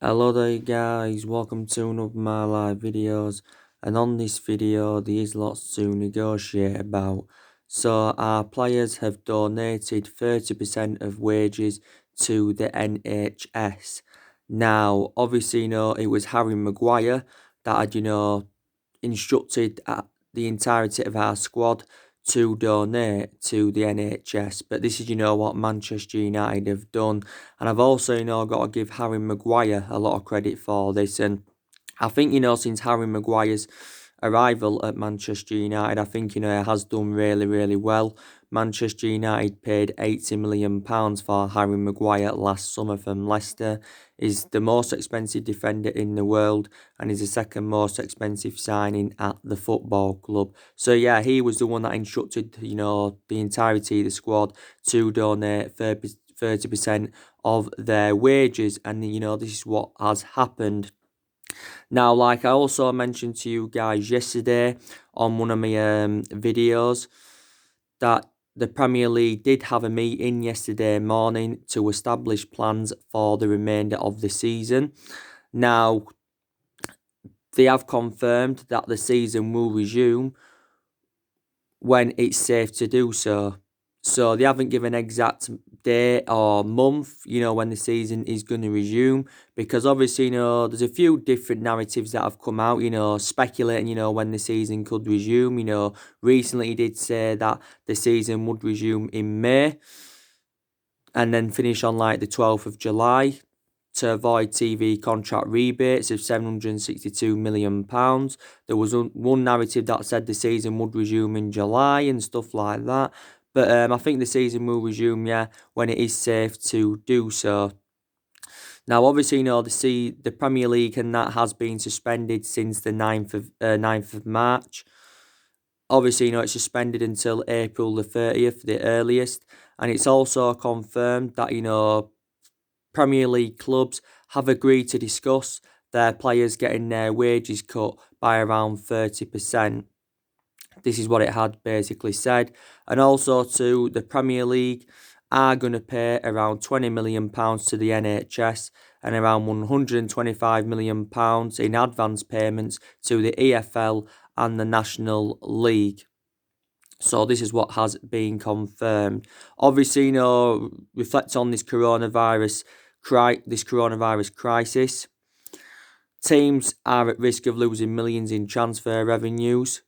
Hello there guys, welcome to one of my live videos, and on this video there is lots to negotiate about. So our players have donated 30% of wages to the NHS. Now obviously it was Harry Maguire that had instructed the entirety of our squad to donate to the NHS. But this is, what Manchester United have done. And I've also, got to give Harry Maguire a lot of credit for this. And I think, since Harry Maguire's arrival at Manchester United, I think, he has done really, really well. Manchester United paid £80 million for Harry Maguire last summer from Leicester. He's the most expensive defender in the world and is the second most expensive signing at the football club. So yeah, he was the one that instructed, the entirety of the squad to donate 30% of their wages, and this is what has happened. Now, like I also mentioned to you guys yesterday on one of my videos, that the Premier League did have a meeting yesterday morning to establish plans for the remainder of the season. Now, they have confirmed that the season will resume when it's safe to do so. So they haven't given an exact day or month, when the season is going to resume, because obviously, there's a few different narratives that have come out, speculating, when the season could resume. Recently he did say that the season would resume in May and then finish on like the 12th of July to avoid TV contract rebates of £762 million. There was one narrative that said the season would resume in July and stuff like that. But I think the season will resume, when it is safe to do so. Now, obviously, the Premier League and that has been suspended since the 9th of March. Obviously, it's suspended until April the 30th, the earliest. And it's also confirmed that, Premier League clubs have agreed to discuss their players getting their wages cut by around 30%. This is what it had basically said. And also too, the Premier League are going to pay around £20 million to the NHS and around £125 million in advance payments to the EFL and the National League. So this is what has been confirmed. Obviously, reflect on this coronavirus crisis. Teams are at risk of losing millions in transfer revenues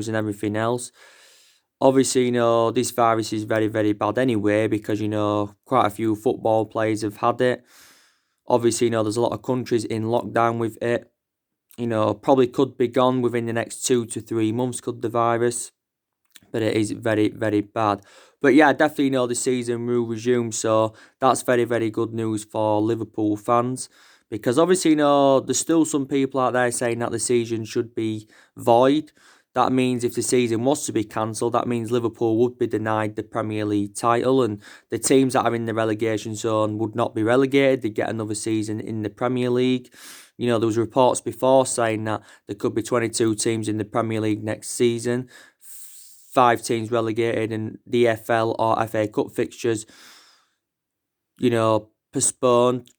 and everything else. Obviously, this virus is very, very bad anyway, because, quite a few football players have had it. Obviously, there's a lot of countries in lockdown with it. Probably could be gone within the next 2 to 3 months, could the virus. But it is very, very bad. But yeah, definitely the season will resume. So that's very, very good news for Liverpool fans. Because obviously, there's still some people out there saying that the season should be void. That means if the season was to be cancelled, that means Liverpool would be denied the Premier League title, and the teams that are in the relegation zone would not be relegated. They'd get another season in the Premier League. There was reports before saying that there could be 22 teams in the Premier League next season, 5 teams relegated, and the EFL or FA Cup fixtures, postponed,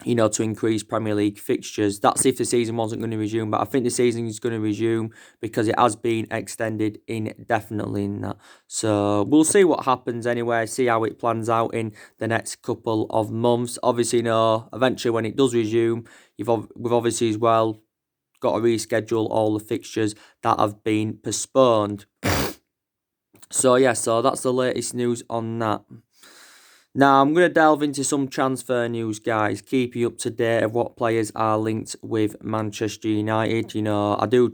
to increase Premier League fixtures. That's if the season wasn't going to resume, but I think the season is going to resume because it has been extended indefinitely in that. So we'll see what happens anyway, see how it plans out in the next couple of months. Obviously, eventually when it does resume, we've obviously as well got to reschedule all the fixtures that have been postponed. So yeah, so that's the latest news on that. Now, I'm going to delve into some transfer news, guys. Keep you up to date of what players are linked with Manchester United. I do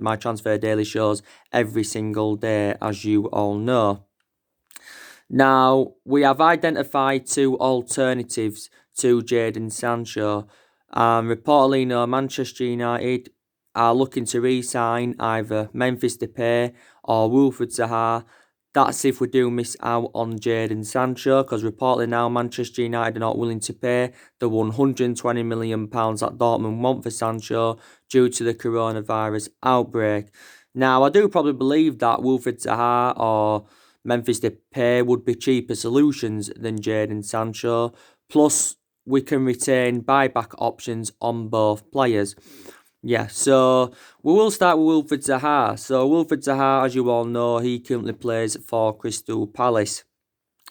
my transfer daily shows every single day, as you all know. Now, we have identified 2 alternatives to Jadon Sancho. Reportedly, Manchester United are looking to re-sign either Memphis Depay or Wilfried Zaha. That's if we do miss out on Jadon Sancho, because reportedly now Manchester United are not willing to pay the £120 million that Dortmund want for Sancho due to the coronavirus outbreak. Now, I do probably believe that Wilfried Zaha or Memphis Depay would be cheaper solutions than Jadon Sancho, Plus, we can retain buyback options on both players. Yeah, so we will start with Wilfred Zaha. So Wilfred Zaha, as you all know, he currently plays for Crystal Palace.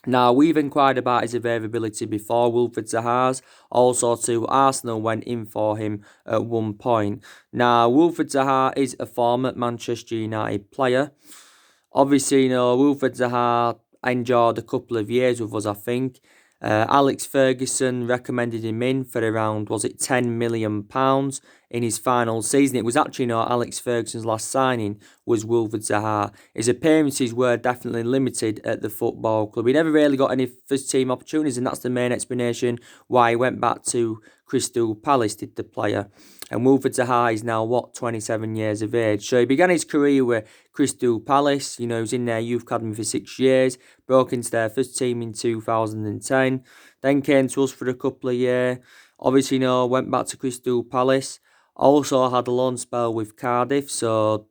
Now, we've inquired about his availability before, Wilfred Zaha's. Also, to Arsenal went in for him at one point. Now, Wilfred Zaha is a former Manchester United player. Obviously, Wilfred Zaha enjoyed a couple of years with us, I think. Alex Ferguson recommended him in for around, was it £10 million in his final season? It was actually, Alex Ferguson's last signing was Wilfred Zaha. His appearances were definitely limited at the football club. He never really got any first team opportunities, and that's the main explanation why he went back to Crystal Palace, did the player. And Wilfred Zaha is now, 27 years of age. So he began his career with Crystal Palace. He was in their youth academy for 6 years, broke into their first team in 2010, then came to us for a couple of years. Obviously, went back to Crystal Palace. Also had a loan spell with Cardiff, so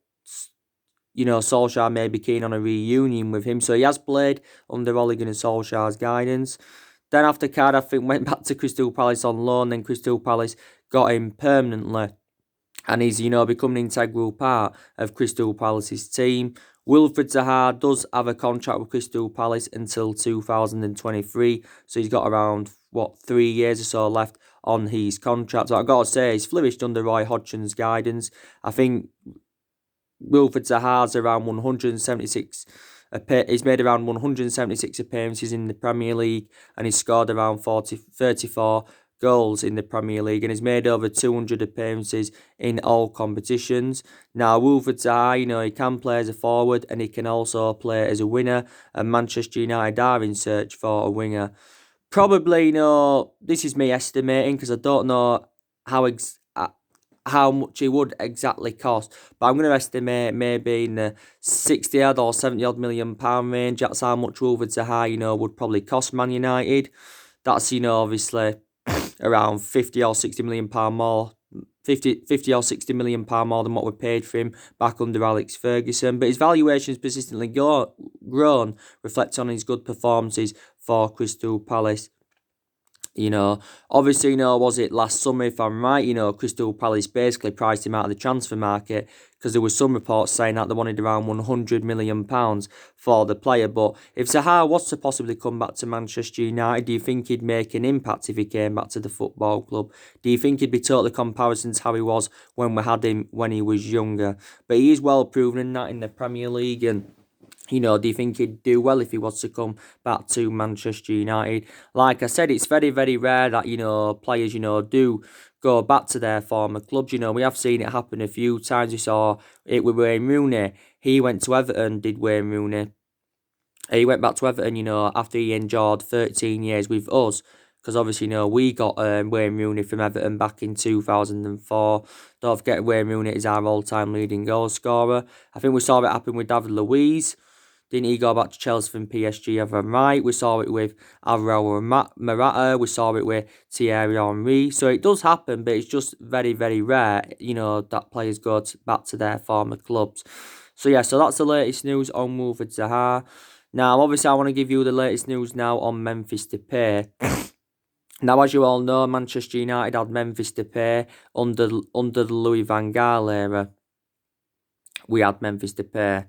Solskjaer may be keen on a reunion with him. So he has played under Ole Gunnar Solskjaer's guidance. Then after Cardiff, I think, went back to Crystal Palace on loan. Then Crystal Palace got him permanently. And he's, become an integral part of Crystal Palace's team. Wilfred Zaha does have a contract with Crystal Palace until 2023. So he's got around, 3 years or so left on his contract. So I've got to say, he's flourished under Roy Hodgson's guidance. I think Wilfred Zaha's around 176. He's made around 176 appearances in the Premier League, and he's scored around 34 goals in the Premier League, and he's made over 200 appearances in all competitions. Now, Wilfred Zaha, he can play as a forward, and he can also play as a winger, and Manchester United are in search for a winger. Probably, this is me estimating, because I don't know how much it would exactly cost, but I'm going to estimate maybe in the 60 odd or 70 odd £1 million range. That's how much Wilfred Zaha, would probably cost Man United. That's, obviously around 50 or 60 million pound more, 50 or 60 million pound more than what we paid for him back under Alex Ferguson. But his valuation has persistently grown, reflecting on his good performances for Crystal Palace. Obviously, was it last summer, if I'm right, Crystal Palace basically priced him out of the transfer market, because there was some reports saying that they wanted around £100 million for the player. But if Zaha was to possibly come back to Manchester United, do you think he'd make an impact if he came back to the football club? Do you think he'd be totally comparison to how he was when we had him when he was younger? But he is well proven in that in the Premier League, and do you think he'd do well if he was to come back to Manchester United? Like I said, it's very, very rare that, players, do go back to their former clubs. We have seen it happen a few times. We saw it with Wayne Rooney. He went to Everton, did Wayne Rooney. He went back to Everton, after he endured 13 years with us. Because obviously, we got Wayne Rooney from Everton back in 2004. Don't forget, Wayne Rooney is our all-time leading goal scorer. I think we saw it happen with David Luiz. Didn't he go back to Chelsea from PSG, if I'm right? We saw it with Alvaro Morata. We saw it with Thierry Henry. So it does happen, but it's just very, very rare, that players go back to their former clubs. So yeah, so that's the latest news on Wilfred Zaha. Now, obviously, I want to give you the latest news now on Memphis Depay. Now, as you all know, Manchester United had Memphis Depay under the Louis van Gaal era. We had Memphis Depay.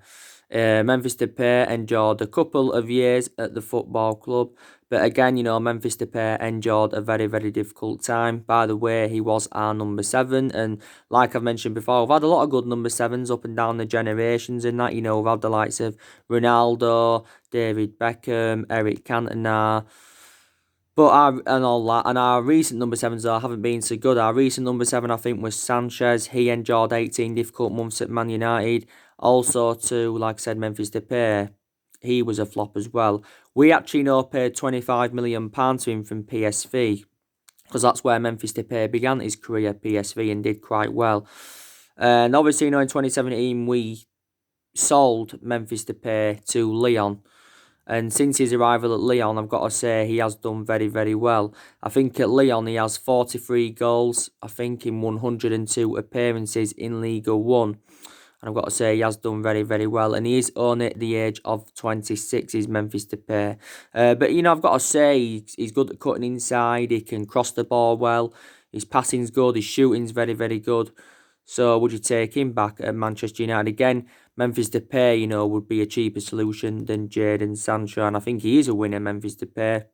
Memphis Depay endured a couple of years at the football club, but again, Memphis Depay endured a very, very difficult time. By the way, he was our number 7, and like I've mentioned before, we've had a lot of good number 7s up and down the generations in that. We've had the likes of Ronaldo, David Beckham, Eric Cantona, and our recent number 7s though haven't been so good. Our recent number 7, I think, was Sanchez. He endured 18 difficult months at Man United. Also to, like I said, Memphis Depay, he was a flop as well. We actually paid £25 million to him from PSV, because that's where Memphis Depay began his career at PSV and did quite well. And obviously, in 2017, we sold Memphis Depay to Lyon. And since his arrival at Lyon, I've got to say, he has done very, very well. I think at Lyon, he has 43 goals, I think, in 102 appearances in Ligue 1. And I've got to say, he has done very, very well. And he is only at the age of 26, he's Memphis Depay. But, I've got to say, he's good at cutting inside. He can cross the ball well. His passing's good. His shooting's very, very good. So would you take him back at Manchester United? Again, Memphis Depay, would be a cheaper solution than Jadon Sancho. And I think he is a winner, Memphis Depay.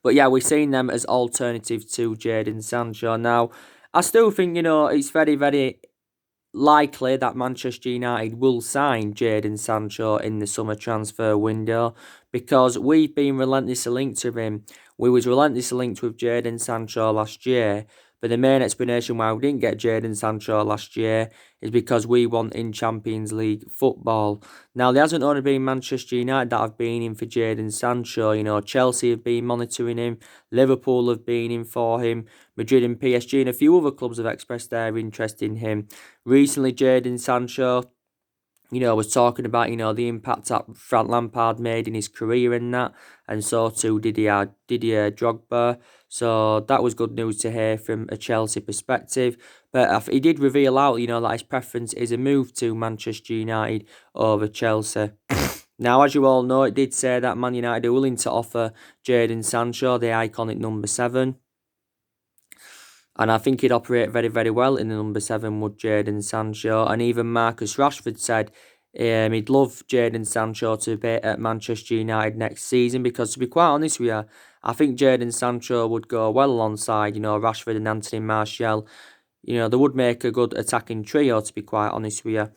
But yeah, we're seeing them as alternative to Jadon Sancho. Now, I still think, it's very, very likely that Manchester United will sign Jadon Sancho in the summer transfer window because we've been relentlessly linked to him. We was relentlessly linked with Jadon Sancho last year, but the main explanation why we didn't get Jadon Sancho last year is because we want in Champions League football. Now, there hasn't only been Manchester United that have been in for Jadon Sancho. Chelsea have been monitoring him, Liverpool have been in for him, Madrid and PSG and a few other clubs have expressed their interest in him. Recently, Jadon Sancho, was talking about, the impact that Frank Lampard made in his career and that, and so too Didier Drogba. So that was good news to hear from a Chelsea perspective. But he did reveal out, that his preference is a move to Manchester United over Chelsea. Now, as you all know, it did say that Man United are willing to offer Jadon Sancho the iconic number 7. And I think he'd operate very, very well in the number 7 with Jadon Sancho. And even Marcus Rashford said he'd love Jadon Sancho to be at Manchester United next season because, to be quite honest with you, I think Jadon Sancho would go well alongside, Rashford and Anthony Martial. They would make a good attacking trio, to be quite honest with you.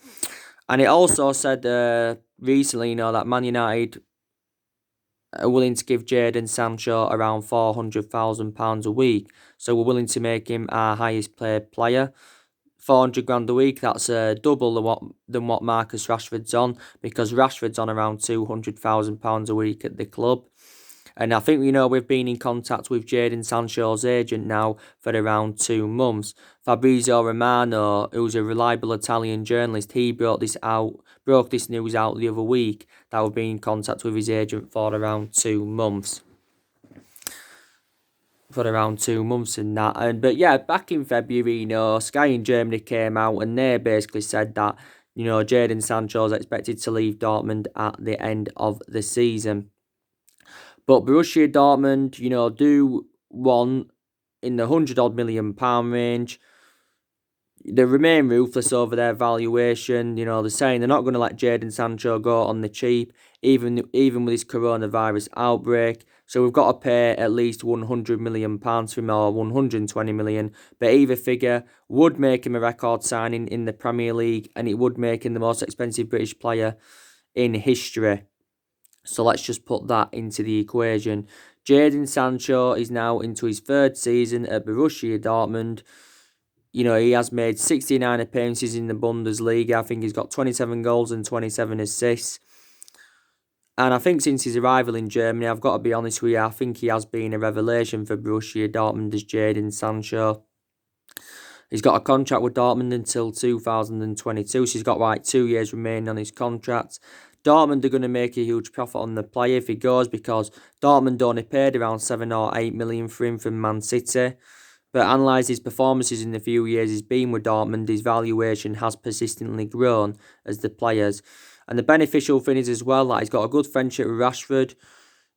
And it also said recently, that Man United are willing to give Jadon Sancho around £400,000 a week. So we're willing to make him our highest paid player. 400 grand a week, that's double than what Marcus Rashford's on, because Rashford's on around £200,000 a week at the club. And I think, we've been in contact with Jadon Sancho's agent now for around 2 months. Fabrizio Romano, who's a reliable Italian journalist, he broke this news out the other week that we've been in contact with his agent for around 2 months. And that. But yeah, back in February, Sky in Germany came out and they basically said that, Jadon Sancho is expected to leave Dortmund at the end of the season. But Borussia Dortmund, do want in the £100 million range. They remain ruthless over their valuation. They're saying they're not going to let Jadon Sancho go on the cheap, even with his coronavirus outbreak. So we've got to pay at least £100 million for him, or £120 million. But either figure would make him a record signing in the Premier League, and it would make him the most expensive British player in history. So let's just put that into the equation. Jadon Sancho is now into his 3rd season at Borussia Dortmund. He has made 69 appearances in the Bundesliga. I think he's got 27 goals and 27 assists. And I think since his arrival in Germany, I've got to be honest with you, I think he has been a revelation for Borussia Dortmund as Jadon Sancho. He's got a contract with Dortmund until 2022, so he's got 2 years remaining on his contract. Dortmund are going to make a huge profit on the player if he goes, because Dortmund only paid around 7 or 8 million for him from Man City. But analyse his performances in the few years he's been with Dortmund, his valuation has persistently grown as the players. And the beneficial thing is as well that he's got a good friendship with Rashford.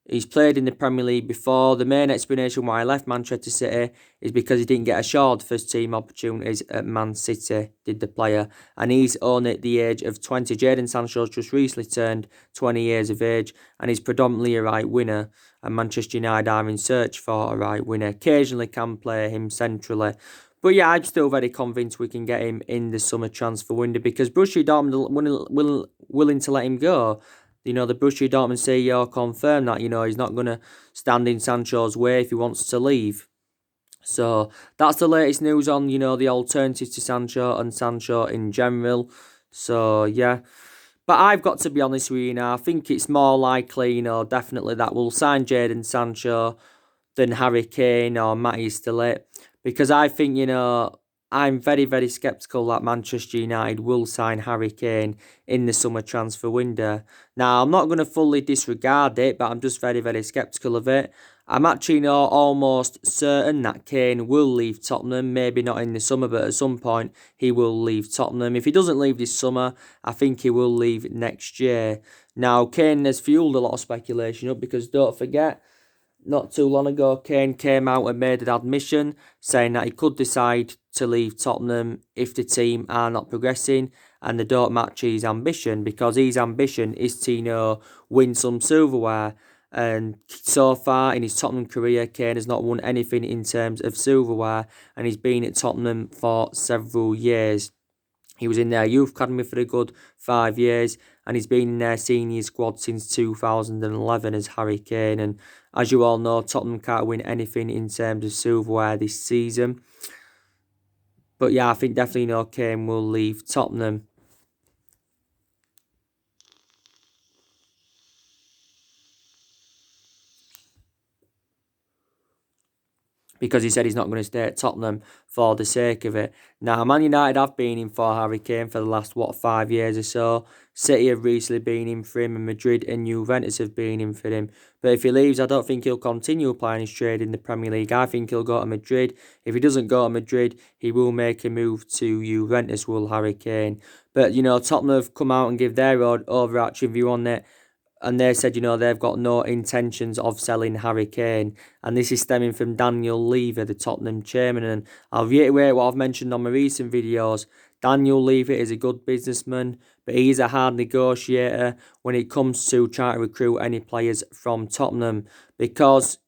He's played in the Premier League before. The main explanation why he left Manchester City is because he didn't get assured first team opportunities at Man City, did the player. And he's only at the age of 20. Jadon Sancho's just recently turned 20 years of age, and he's predominantly a right winger. And Manchester United are in search for a right winger. Occasionally can play him centrally. But yeah, I'm still very convinced we can get him in the summer transfer window, because Borussia Dortmund are willing to let him go. The Borussia Dortmund CEO confirmed that, he's not going to stand in Sancho's way if he wants to leave. So that's the latest news on, the alternatives to Sancho and Sancho in general. So, yeah. But I've got to be honest with you now, I think it's more likely, definitely that we'll sign Jadon Sancho than Harry Kane or Matthias de Ligt. Because I think, I'm very, very sceptical that Manchester United will sign Harry Kane in the summer transfer window. Now, I'm not going to fully disregard it, but I'm just very, very sceptical of it. I'm actually almost certain that Kane will leave Tottenham. Maybe not in the summer, but at some point he will leave Tottenham. If he doesn't leave this summer, I think he will leave next year. Now, Kane has fueled a lot of speculation up because don't forget, not too long ago, Kane came out and made an admission saying that he could decide to leave Tottenham if the team are not progressing and they don't match his ambition, because his ambition is to, win some silverware. And so far in his Tottenham career, Kane has not won anything in terms of silverware, and he's been at Tottenham for several years. He was in their youth academy for a good 5 years, and he's been in their senior squad since 2011 as Harry Kane. And as you all know, Tottenham can't win anything in terms of silverware this season. But yeah, I think definitely Kane will leave Tottenham. Because he said he's not going to stay at Tottenham for the sake of it. Now, Man United have been in for Harry Kane for the last, 5 years or so. City have recently been in for him, and Madrid and Juventus have been in for him. But if he leaves, I don't think he'll continue playing his trade in the Premier League. I think he'll go to Madrid. If he doesn't go to Madrid, he will make a move to Juventus, will Harry Kane. But, Tottenham have come out and give their overarching view on it. And they said, they've got no intentions of selling Harry Kane. And this is stemming from Daniel Levy, the Tottenham chairman. And I'll reiterate what I've mentioned on my recent videos. Daniel Levy is a good businessman, but he is a hard negotiator when it comes to trying to recruit any players from Tottenham, because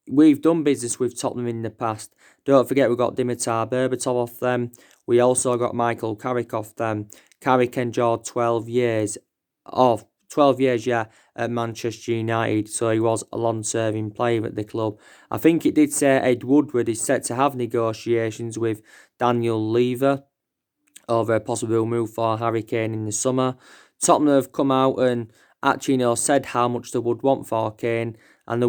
we've done business with Tottenham in the past. Don't forget, we got Dimitar Berbatov off them. We also got Michael Carrick off them. Carrick endured 12 years off. 12 years, yeah, at Manchester United, so he was a long-serving player at the club. I think it did say Ed Woodward is set to have negotiations with Daniel Levy over a possible move for Harry Kane in the summer. Tottenham have come out and actually, said how much they would want for Kane, and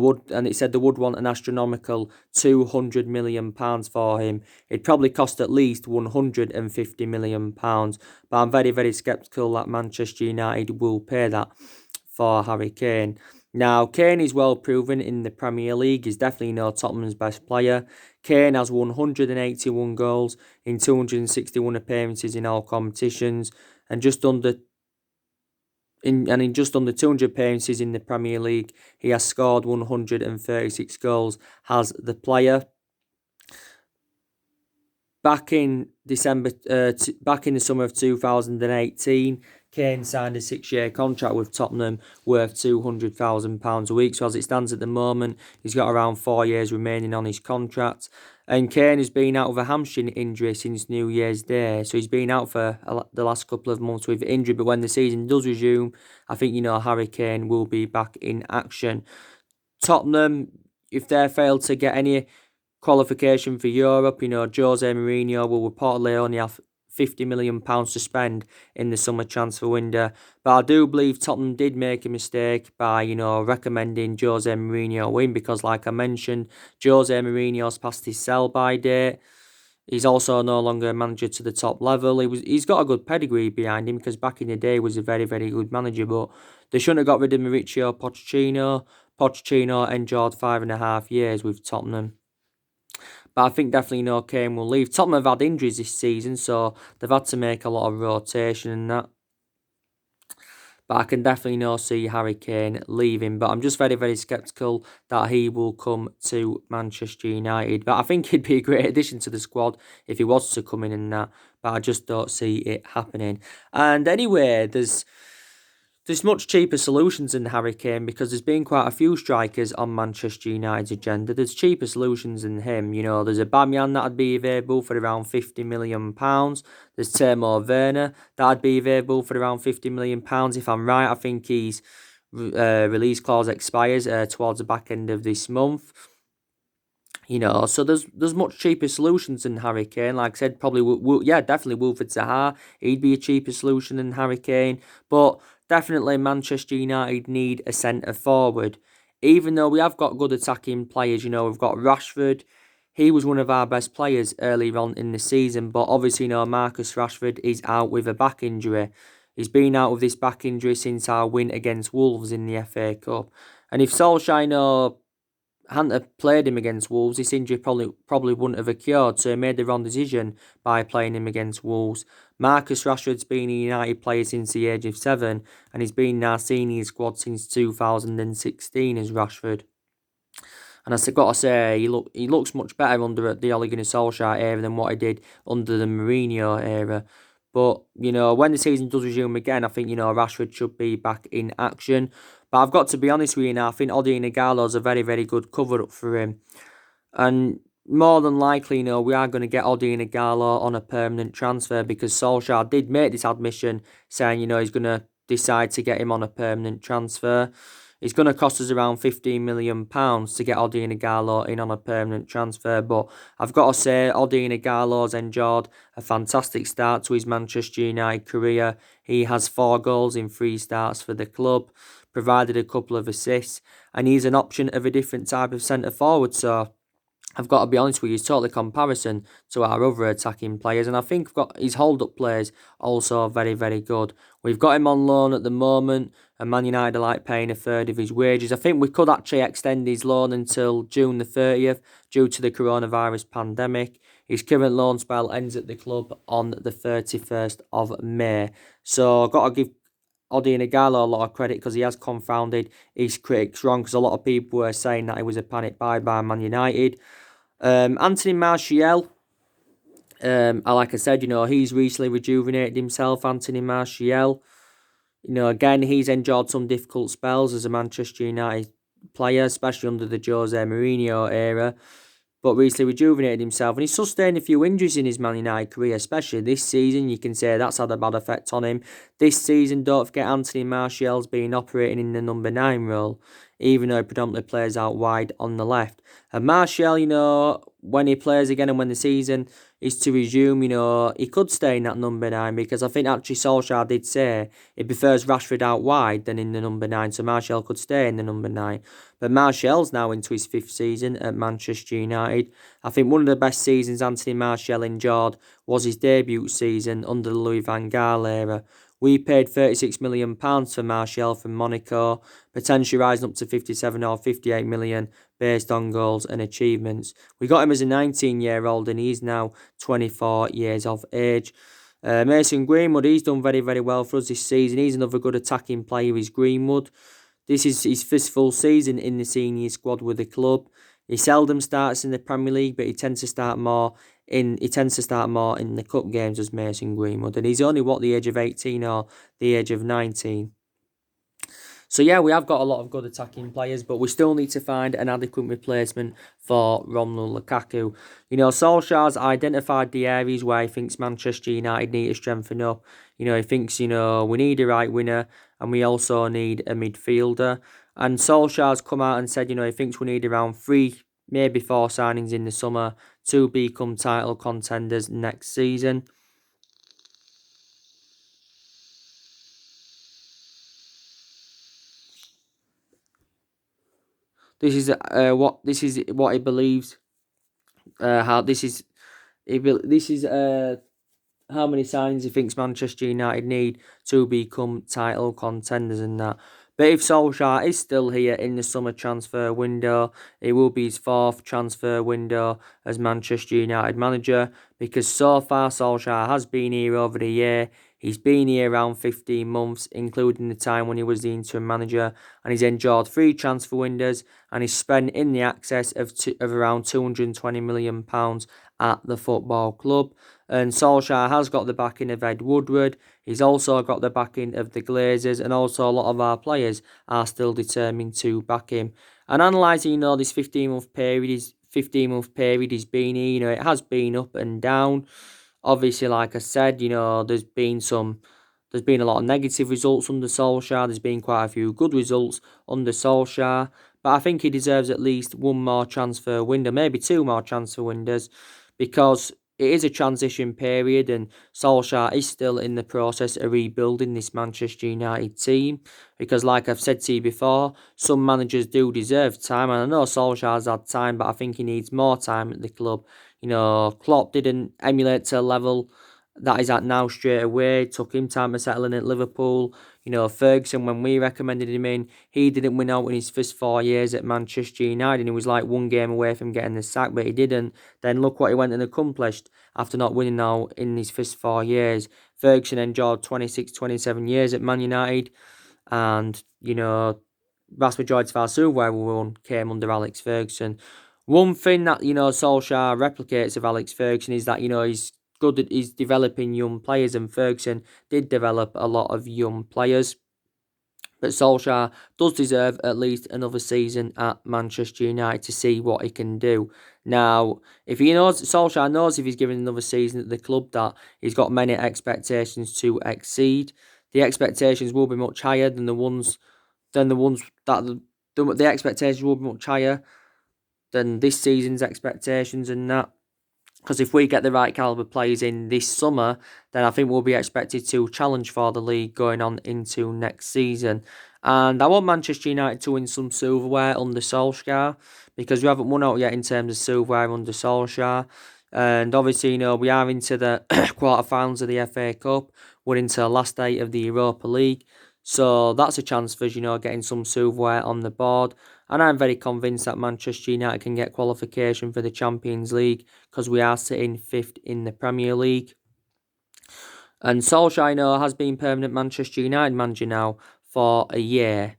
it said they would want an astronomical £200 million for him. It'd probably cost at least £150 million, but I'm very, very sceptical that Manchester United will pay that for Harry Kane. Now, Kane is well proven in the Premier League. He's definitely Tottenham's best player. Kane has 181 goals in 261 appearances in all competitions, and in just under 200 appearances in the Premier League, he has scored 136 goals as the player. Back in the summer of 2018, Kane signed a 6-year contract with Tottenham worth £200,000 a week. So as it stands at the moment, he's got around 4 years remaining on his contract. And Kane has been out with a hamstring injury since New Year's Day. So he's been out for the last couple of months with injury. But when the season does resume, I think, Harry Kane will be back in action. Tottenham, if they fail to get any qualification for Europe, Jose Mourinho will reportedly only have £50 million to spend in the summer transfer window. But I do believe Tottenham did make a mistake by, recommending Jose Mourinho in, because like I mentioned, Jose Mourinho's past his sell-by date. He's also no longer a manager to the top level. He's got a good pedigree behind him, because back in the day he was a very, very good manager. But they shouldn't have got rid of Mauricio Pochettino. Pochettino endured 5.5 years with Tottenham. But I think definitely Kane will leave. Tottenham have had injuries this season, so they've had to make a lot of rotation and that. But I can definitely see Harry Kane leaving. But I'm just very, very sceptical that he will come to Manchester United. But I think he'd be a great addition to the squad if he was to come in and that. But I just don't see it happening. And anyway, there's much cheaper solutions than Harry Kane, because there's been quite a few strikers on Manchester United's agenda. There's cheaper solutions than him. There's a Aubameyang that'd be available for around £50 million. There's Timo Werner that'd be available for around £50 million. If I'm right, I think his release clause expires towards the back end of this month. So there's much cheaper solutions than Harry Kane. Like I said, probably, definitely Wilfried Zaha. He'd be a cheaper solution than Harry Kane. But definitely Manchester United need a centre forward. Even though we have got good attacking players, we've got Rashford. He was one of our best players earlier on in the season. But obviously, Marcus Rashford is out with a back injury. He's been out with this back injury since our win against Wolves in the FA Cup. And if Solskjaer, hadn't have played him against Wolves, this injury probably wouldn't have occurred. So he made the wrong decision by playing him against Wolves. Marcus Rashford's been a United player since the age of 7, and he's been in our senior squad since 2016 as Rashford. And I've got to say, he looks much better under the Ole Gunnar Solskjaer era than what he did under the Mourinho era. But, when the season does resume again, I think, Rashford should be back in action. But I've got to be honest with you now, I think Odion Igalo's a very, very good cover-up for him. And more than likely, we are going to get Odion Igalo on a permanent transfer, because Solskjaer did make this admission saying, he's going to decide to get him on a permanent transfer. It's going to cost us around £15 million to get Odion Igalo in on a permanent transfer. But I've got to say, Odion Igalo's enjoyed a fantastic start to his Manchester United career. He has 4 goals in 3 starts for the club, provided a couple of assists, and he's an option of a different type of centre forward. So I've got to be honest with you, he's totally comparison to our other attacking players, and I think we've got his hold-up plays also very, very good. We've got him on loan at the moment, and Man United are like paying a third of his wages. I think we could actually extend his loan until June the 30th due to the coronavirus pandemic. His current loan spell ends at the club on the 31st of May. So I've got to give Odion Igalo a lot of credit, because he has confounded his critics wrong, because a lot of people were saying that he was a panic buy by Man United. Anthony Martial, like I said, he's recently rejuvenated himself, Anthony Martial. Again, he's enjoyed some difficult spells as a Manchester United player, especially under the Jose Mourinho era, but recently rejuvenated himself, and he's sustained a few injuries in his Man United career, especially this season. You can say that's had a bad effect on him. This season, don't forget, Anthony Martial's been operating in the number 9 role, even though he predominantly plays out wide on the left. And Martial, when he plays again and when the season is to resume, he could stay in that number 9, because I think actually Solskjaer did say he prefers Rashford out wide than in the number 9, so Martial could stay in the number 9. But Martial's now into his 5th season at Manchester United. I think one of the best seasons Anthony Martial enjoyed was his debut season under the Louis van Gaal era. We paid £36 million for Martial from Monaco, potentially rising up to 57 or 58 million based on goals and achievements. We got him as a 19-year-old, and he's now 24 years of age. Mason Greenwood, he's done very, very well for us this season. He's another good attacking player, is Greenwood. This is his first full season in the senior squad with the club. He seldom starts in the Premier League, but he tends to start more in the cup games as Mason Greenwood, and he's only the age of 18 or the age of 19. So yeah, we have got a lot of good attacking players, but we still need to find an adequate replacement for Romelu Lukaku. Solskjaer's identified the areas where he thinks Manchester United need to strengthen up. He thinks, we need a right winger, and we also need a midfielder. And Solskjaer's come out and said, he thinks we need around 3, maybe 4 signings in the summer to become title contenders next season. This is what he believes. How this is how many signings he thinks Manchester United need to become title contenders and that. But if Solskjaer is still here in the summer transfer window, it will be his 4th transfer window as Manchester United manager, because so far Solskjaer has been here over the year. He's been here around 15 months, including the time when he was the interim manager, and he's enjoyed 3 transfer windows, and he's spent in the excess of around £220 million at the football club. And Solskjaer has got the backing of Ed Woodward. He's also got the backing of the Glazers, and also a lot of our players are still determined to back him. And analysing, this 15-month period he's been here, it has been up and down. Obviously, like I said, there's been a lot of negative results under Solskjaer. There's been quite a few good results under Solskjaer. But I think he deserves at least 1 more transfer window, maybe 2 more transfer windows, because it is a transition period, and Solskjaer is still in the process of rebuilding this Manchester United team. Because, like I've said to you before, some managers do deserve time, and I know Solskjaer's had time, but I think he needs more time at the club. Klopp didn't emulate to a level that he's at now straight away. It took him time to settle in at Liverpool. Ferguson, when we recommended him in, he didn't win out in his first 4 years at Manchester United, and he was like one game away from getting the sack, but he didn't. Then look what he went and accomplished after not winning out in his first 4 years. Ferguson enjoyed 26, 27 years at Man United, and, vast majority of our silverware we won came under Alex Ferguson. One thing that, Solskjaer replicates of Alex Ferguson is that, he's good at he's developing young players, and Ferguson did develop a lot of young players. But Solskjaer does deserve at least another season at Manchester United to see what he can do. Now, if Solskjaer knows if he's given another season at the club that he's got many expectations to exceed. The expectations will be much higher than the ones that the expectations will be much higher than this season's expectations and that. Because if we get the right calibre players in this summer, then I think we'll be expected to challenge for the league going on into next season. And I want Manchester United to win some silverware under Solskjaer, because we haven't won out yet in terms of silverware under Solskjaer. And obviously, we are into the quarterfinals of the FA Cup. We're into the last 8 of the Europa League. So that's a chance for us, getting some silverware on the board. And I'm very convinced that Manchester United can get qualification for the Champions League, because we are sitting 5th in the Premier League. And Solskjaer, has been permanent Manchester United manager now for a year.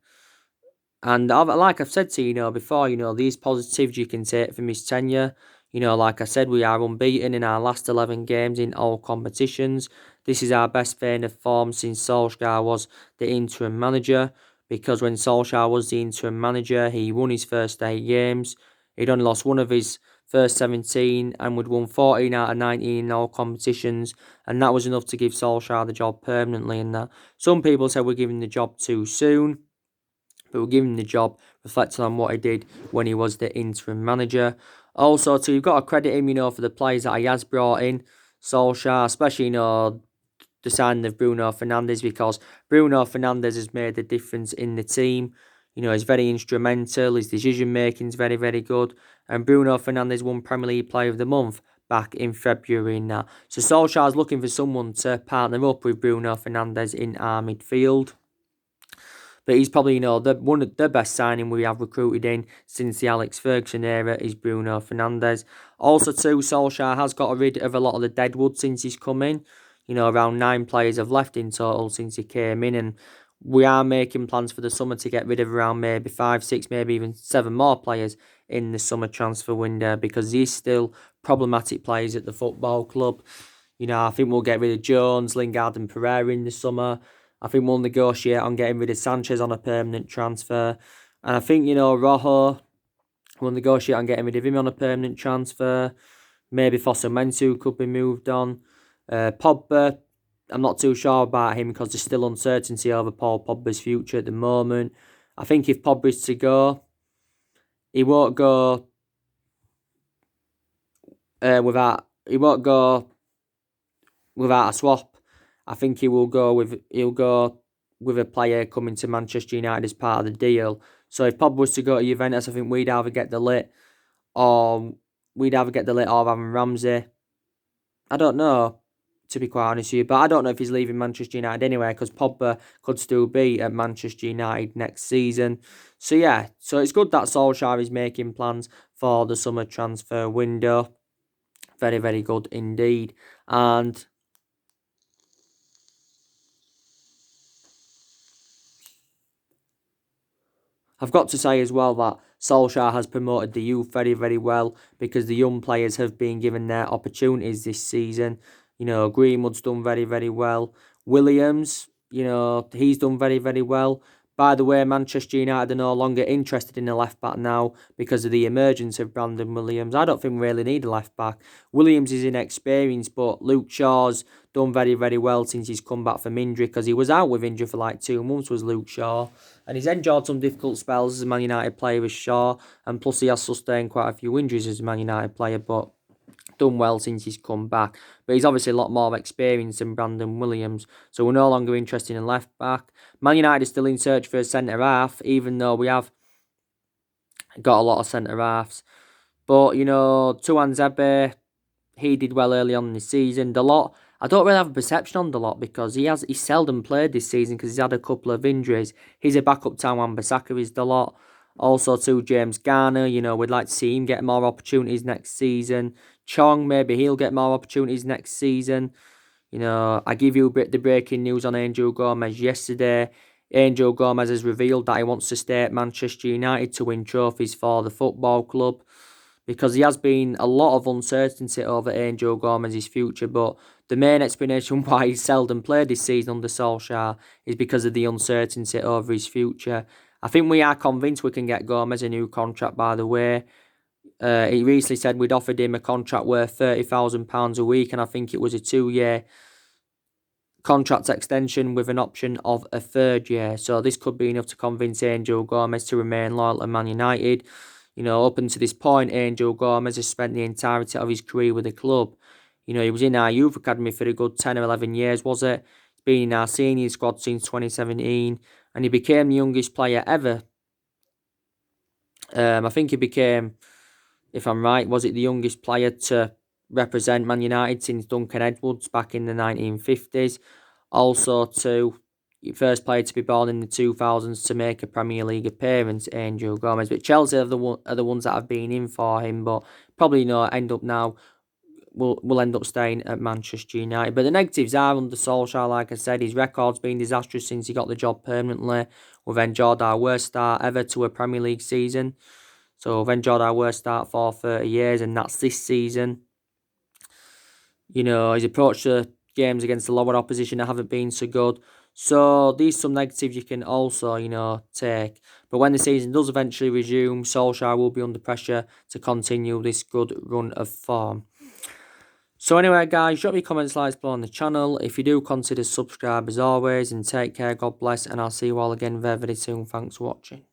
And like I've said to you, before, these positives you can take from his tenure. Like I said, we are unbeaten in our last 11 games in all competitions. This is our best vein of form since Solskjaer was the interim manager, because when Solskjaer was the interim manager, he won his first 8 games. He'd only lost one of his first 17, and we'd won 14 out of 19 in all competitions, and that was enough to give Solskjaer the job permanently. And that some people said we're giving the job too soon, but we're giving him the job reflecting on what he did when he was the interim manager. Also, too, you've got to credit him, for the players that he has brought in. Solskjaer, especially, the signing of Bruno Fernandes, because Bruno Fernandes has made a difference in the team. He's very instrumental. His decision making is very, very good. And Bruno Fernandes won Premier League Player of the Month back in February now. So Solskjaer's looking for someone to partner up with Bruno Fernandes in our midfield. But he's probably, one of the best signing we have recruited in since the Alex Ferguson era is Bruno Fernandes. Also, too, Solskjaer has got rid of a lot of the deadwood since he's come in. Around 9 players have left in total since he came in, and we are making plans for the summer to get rid of around maybe 5, 6, maybe even 7 more players in the summer transfer window, because these still problematic players at the football club. I think we'll get rid of Jones, Lingard and Pereira in the summer. I think we'll negotiate on getting rid of Sanchez on a permanent transfer. And I think, Rojo, we'll negotiate on getting rid of him on a permanent transfer. Maybe Fosu could be moved on. Pogba, I'm not too sure about him, because there's still uncertainty over Paul Pogba's future at the moment. I think if Pogba's to go, he won't go without a swap. I think he'll go with a player coming to Manchester United as part of the deal. So if Pogba was to go to Juventus, I think we'd either get the lit or Aaron Ramsey. I don't know, to be quite honest with you, but I don't know if he's leaving Manchester United anyway, because Pogba could still be at Manchester United next season. So yeah, so it's good that Solskjaer is making plans for the summer transfer window. Very, very good indeed. And I've got to say as well that Solskjaer has promoted the youth very, very well, because the young players have been given their opportunities this season. Greenwood's done very, very well. Williams, he's done very, very well. By the way, Manchester United are no longer interested in a left-back now because of the emergence of Brandon Williams. I don't think we really need a left-back. Williams is inexperienced, but Luke Shaw's done very, very well since he's come back from injury, because he was out with injury for like 2 months, was Luke Shaw. And he's endured some difficult spells as a Man United player with Shaw, and plus he has sustained quite a few injuries as a Man United player, but done well since he's come back. But he's obviously a lot more experienced than Brandon Williams, so we're no longer interested in left back. Man United is still in search for a centre half, even though we have got a lot of centre halves. But Tuan Zebe, he did well early on in the season. I don't really have a perception on Donote because he's seldom played this season because he's had a couple of injuries. He's a backup to Wan-Bissaka is Donote. Also to James Garner, we'd like to see him get more opportunities next season. Chong, maybe he'll get more opportunities next season. I give you the breaking news on Angel Gomez yesterday. Angel Gomez has revealed that he wants to stay at Manchester United to win trophies for the football club, because there has been a lot of uncertainty over Angel Gomez's future, but the main explanation why he's seldom played this season under Solskjaer is because of the uncertainty over his future. I think we are convinced we can get Gomez a new contract, by the way. He recently said we'd offered him a contract worth £30,000 a week, and I think it was a 2-year contract extension with an option of a 3rd year. So this could be enough to convince Angel Gomez to remain loyal to Man United. Up until this point, Angel Gomez has spent the entirety of his career with the club. He was in our youth academy for a good 10 or 11 years, was it? He's been in our senior squad since 2017, and he became the youngest player ever. I think he became, if I'm right, was it the youngest player to represent Man United since Duncan Edwards back in the 1950s. Also, first player to be born in the 2000s to make a Premier League appearance, Angel Gomez. But Chelsea are the ones that have been in for him, but probably will end up staying at Manchester United. But the negatives are under Solskjaer, like I said, his record's been disastrous since he got the job permanently. We've enjoyed our worst start ever to a Premier League season. So we've enjoyed our worst start for 30 years, and that's this season. His approach to games against the lower opposition haven't been so good. So these some negatives you can also, take. But when the season does eventually resume, Solskjaer will be under pressure to continue this good run of form. So anyway, guys, drop your comments, likes below on the channel. If you do, consider subscribe as always, and take care, God bless, and I'll see you all again very, very soon. Thanks for watching.